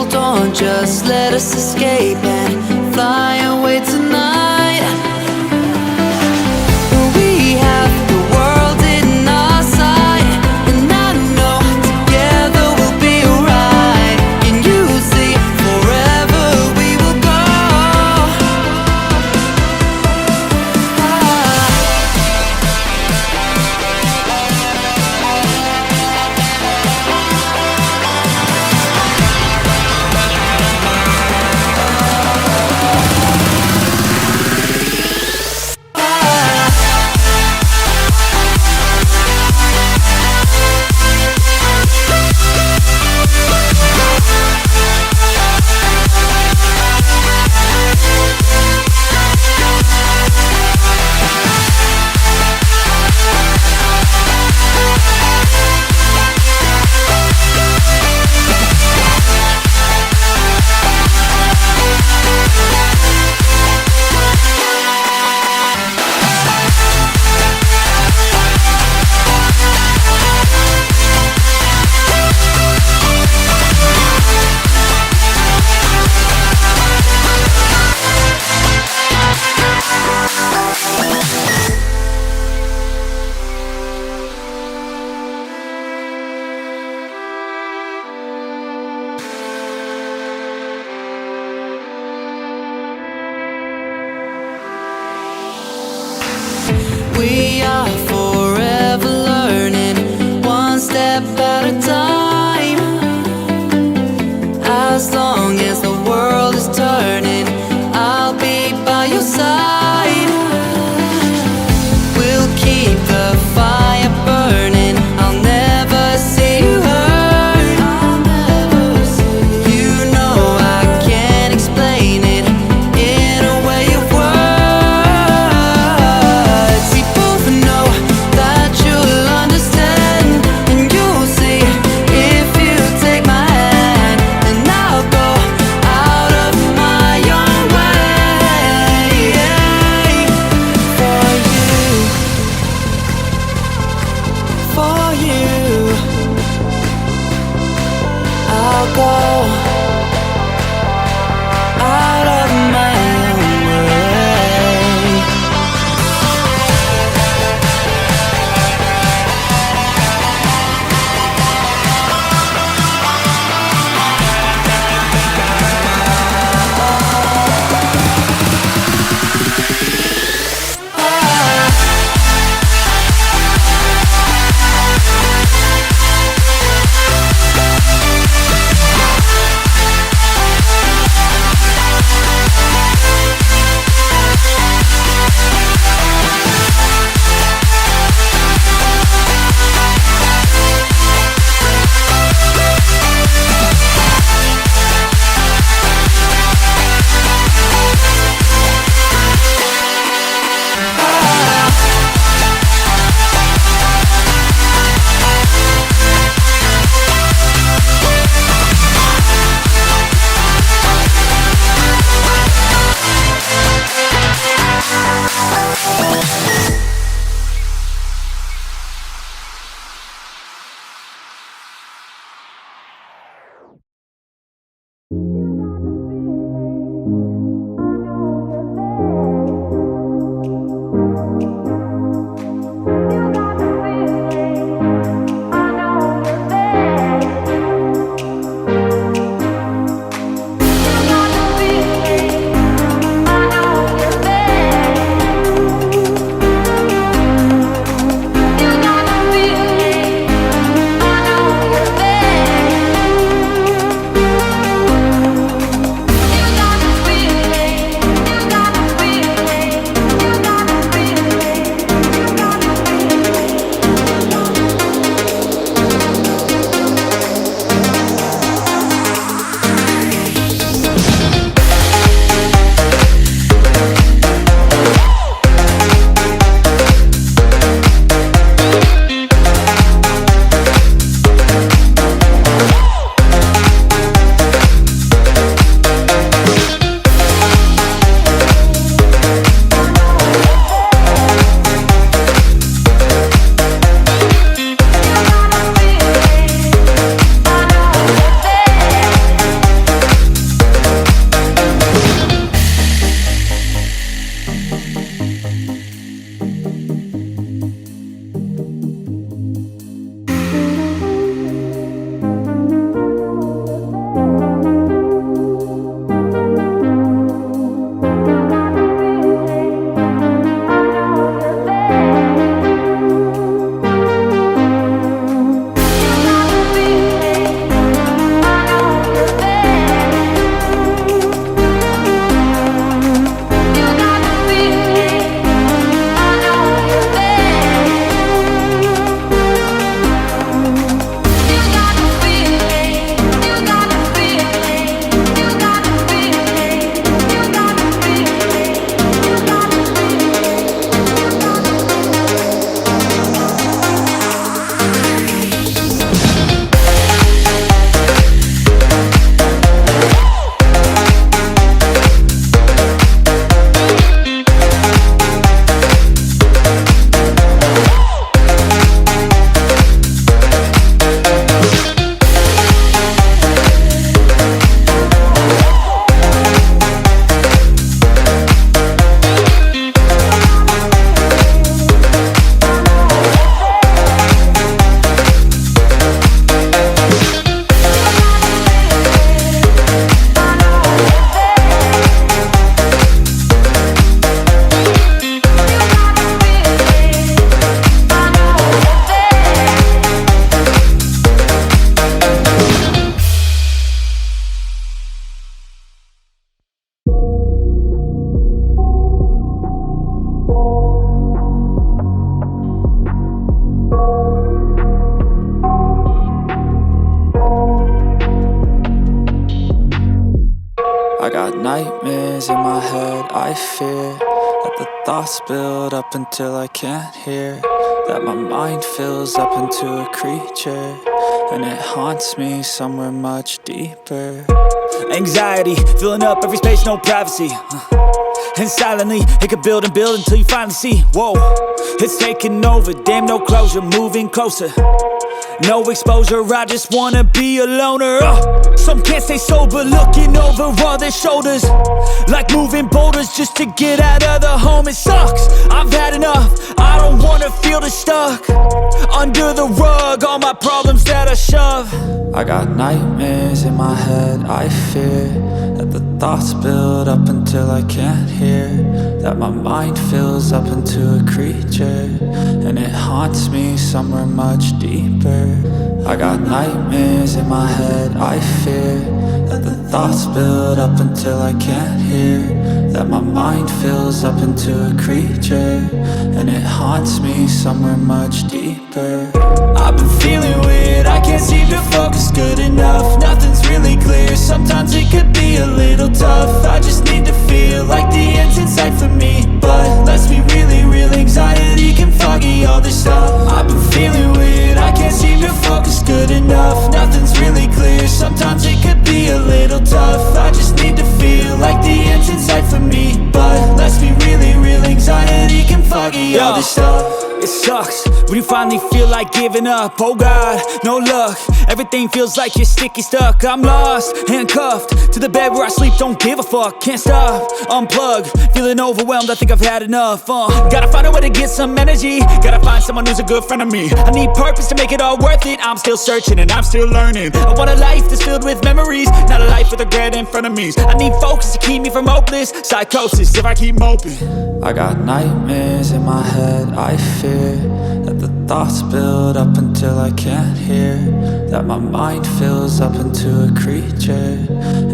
hold on, just let us escape and fly away tonight. We have the world in our sight, and I know together we'll be alright. Can you see forever we will go? We are forever learning, one step at a time. As long as the world is turning, I'll be by your side. We'll keep the fire burning, I'll never see you hurt. You know I can't explain it in a way of words. We both know that you'll understand, and you'll see if you take my hand, and I'll go got nightmares in my head, I fear that the thoughts build up until I can't hear, that my mind fills up into a creature, and it haunts me somewhere much deeper. Anxiety, filling up every space, no privacy. And silently, it could build and build until you finally see, whoa, it's taking over, damn no closure, moving closer. No exposure, I just wanna be a loner. Some can't stay sober, looking over all their shoulders, like moving boulders just to get out of the home. It sucks, I've had enough, I don't wanna feel the stuck under the rug, all my problems that I shove. I got nightmares in my head, I fear that the thoughts build up until I can't hear, that my mind fills up into a creature, and it haunts me somewhere much deeper. I got nightmares in my head, I fear that the thoughts build up until I can't hear, that my mind fills up into a creature, and it haunts me somewhere much deeper. I've been feeling weird, I can't seem to focus good enough. Nothing's really clear, sometimes it could be a little tough. I just need to feel like the end's in sight for me, but let's be really real, anxiety can foggy all this stuff. I've been feeling weird, I can't seem to focus good enough. Nothing's really clear, sometimes it could be a little tough. I just need to feel like the end's in sight for me, but let's be really real, anxiety can foggy all this stuff. It sucks when you finally feel like giving up. Oh God, no luck, everything feels like you're sticky stuck. I'm lost, handcuffed to the bed where I sleep, don't give a fuck. Can't stop, unplug, feeling overwhelmed, I think I've had enough. Gotta find a way to get some energy, gotta find someone who's a good friend of me. I need purpose to make it all worth it, I'm still searching and I'm still learning. I want a life that's filled with memories, not a life with regret in front of me. I need focus to keep me from hopeless psychosis if I keep moping. I got nightmares in my head, I fear that the thoughts build up until I can't hear, that my mind fills up into a creature,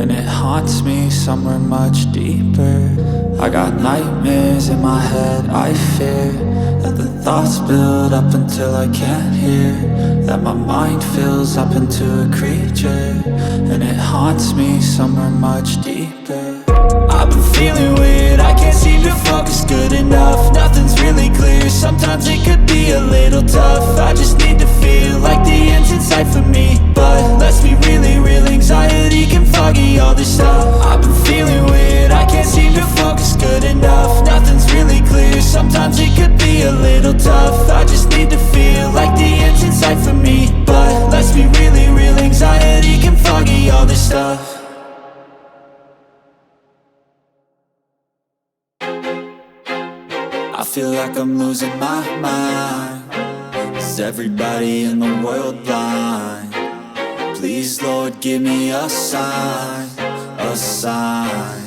and it haunts me somewhere much deeper. I got nightmares in my head, I fear that the thoughts build up until I can't hear, that my mind fills up into a creature, and it haunts me somewhere much deeper. I've been feeling weird, I can't seem to focus good enough. Nothing's really clear, sometimes it could be a little tough. I just need to feel like the end's in sight for me, but let's be really real, anxiety can foggy all this stuff. I've been feeling weird, I can't seem to focus good enough. Nothing's really clear, sometimes it could be a little tough. I just need to feel like the end's in sight for me, but let's be really real, anxiety can foggy all this stuff. I feel like I'm losing my mind. Is everybody in the world blind? Please, Lord, give me a sign, a sign.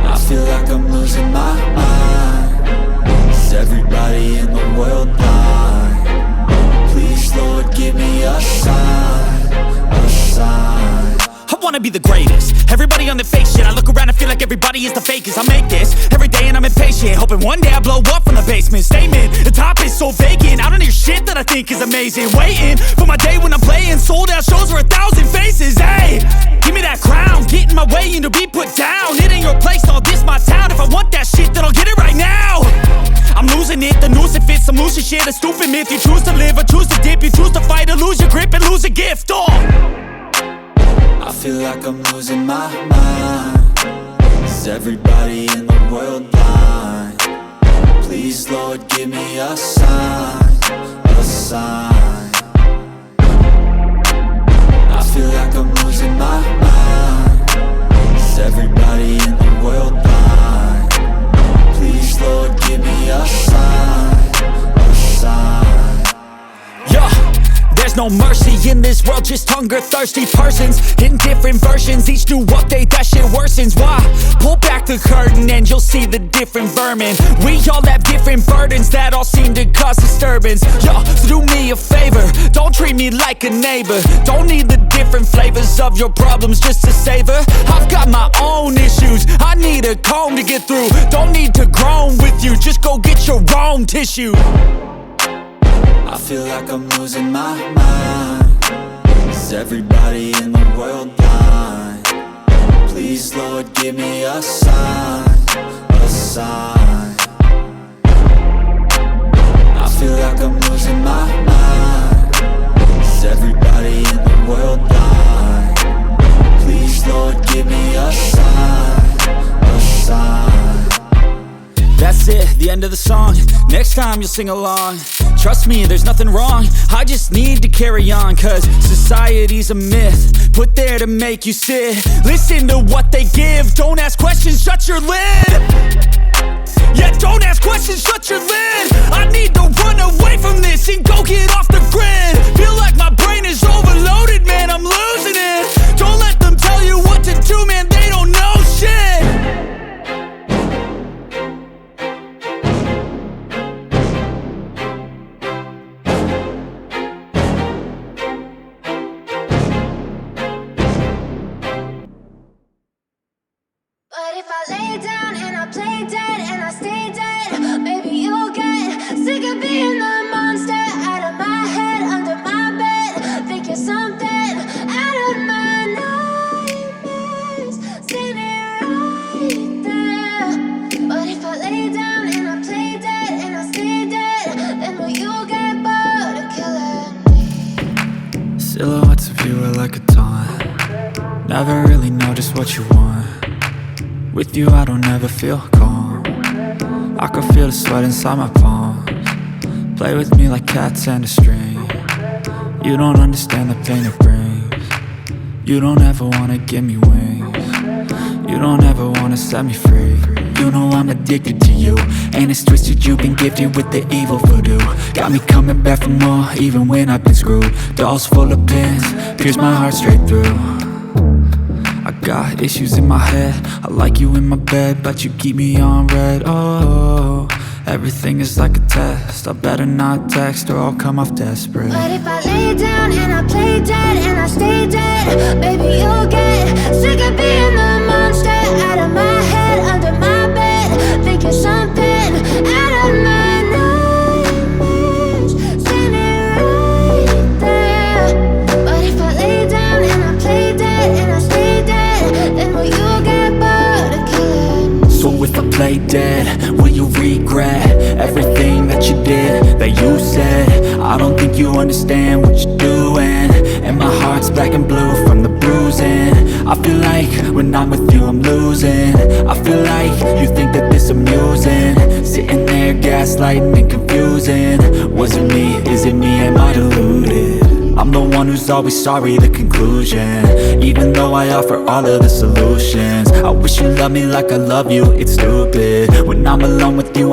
I feel like I'm losing my mind. Is everybody in the world blind? Please, Lord, give me a sign, a sign. I wanna be the greatest. Everybody on the fake shit, I look around and feel like everybody is the fakest. I make this every day and I'm impatient, hoping one day I blow up from the basement. Statement, the top is so vacant, I don't hear shit that I think is amazing. Waiting for my day when I'm playing sold out shows for 1,000 faces. Hey, give me that crown, get in my way and to be put down. It ain't your place, all this my town. If I want that shit, then I'll get it right now. I'm losing it, the noose it fits, some losing shit, a stupid myth. You choose to live or choose to dip, you choose to fight or lose your grip and lose a gift. I feel like I'm losing my mind. Is everybody in the world blind? Please, Lord, give me a sign, a sign. I feel like I'm losing my mind. Is everybody in the world blind? Please, Lord, give me a sign, a sign. Yeah. There's no mercy in this world, just hunger-thirsty persons in different versions. Each new update, that shit worsens. Why? Pull back the curtain and you'll see the different vermin. We all have different burdens that all seem to cause disturbance. Yo, so do me a favor, don't treat me like a neighbor. Don't need the different flavors of your problems just to savor. I've got my own issues, I need a comb to get through. Don't need to groan with you, just go get your own tissue. I feel like I'm losing my mind. Is everybody in the world blind? Please, Lord, give me a sign, a sign. I feel like I'm losing my mind. Is everybody in the world blind? Please, Lord, give me a sign, a sign. That's it, the end of the song. Next time you'll sing along. Trust me, there's nothing wrong. I just need to carry on, cause society's a myth put there to make you sit. Listen to what they give. Don't ask questions, shut your lid. Yeah, don't ask questions, shut your lid. I need to run away from this and go get off the grid. Feel like my brain is overloaded, man, I'm losing it. Don't let them tell you what to do, man, they don't know shit. But if I lay down and I play dead and I stay dead, maybe you'll get sick of being the monster out of my head, under my bed, thinking something out of my nightmares, standing right there. But if I lay down and I play dead and I stay dead, then will you get bored of killing me? Silhouettes of you are like a taunt. Never really know just what you want. With you I don't ever feel calm. I can feel the sweat inside my palms. Play with me like cats and a string. You don't understand the pain it brings. You don't ever wanna give me wings. You don't ever wanna set me free. You know I'm addicted to you, and it's twisted, you've been gifted with the evil voodoo. Got me coming back for more, even when I've been screwed. Dolls full of pins, pierce my heart straight through. I got issues in my head, I like you in my bed, but you keep me on red. Oh, everything is like a test. I better not text or I'll come off desperate. But if I lay down and I play dead and I stay dead, maybe you'll get sick of being the monster out of my head, under my bed, thinking something out of my nightmares, standing right there. But if I lay down and I play dead and I stay dead, then will you get bored of killing me? So if I play dead, will you regret everything that you did, that you said? I don't think you understand what you're doing, and my heart's black and blue from the bruising. I feel like when I'm with you I'm losing. I feel like you think that this amusing, sitting there gaslighting and confusing. Was it me? Is it me? Am I deluded? I'm the one who's always sorry, the conclusion. Even though I offer all of the solutions, I wish you loved me like I love you, it's stupid. When I'm alone with you